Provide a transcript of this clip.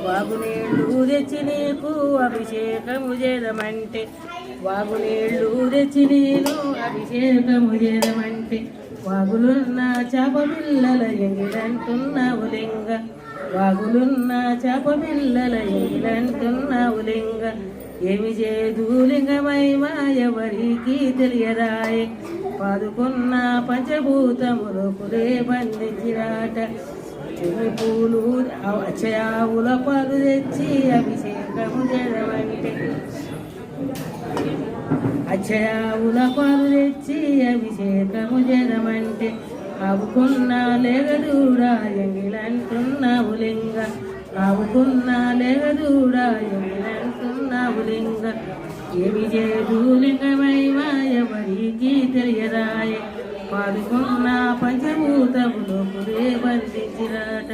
వాగునీళ్ళు తెచ్చి నీకు అభిషేకము చేదమంటే వాగునీళ్ళు తెచ్చి నేను అభిషేకము చేదమంటే వాగులున్న చేప పిల్లల ఎంగిలంటున్నావు లింగ వాగులున్న చేప పిల్లల ఎంగిలంటున్నావు లింగ ఏమి చేదు లింగమైమా ఎవరికి తెలియదాయే పాదుకున్న పంచభూతములు కురే బంధించిరాట చెవి పూలు అక్షయావుల పాలు తెచ్చి అభిషేకము చేదమంటే అక్షయావుల పాలు తెచ్చి అభిషేకము చేదమంటే ఆవుకున్న లేగదూడా ఎంగిలంటున్నావు లింగ ఆవుకున్న లేగదూడా ఎంగిలంటున్నావు లింగ ఏమి చేదు లింగమైమా ఎవరికి తెలియదాయే పాదుకున్న పంచభూతములు కురే బంధించిరాట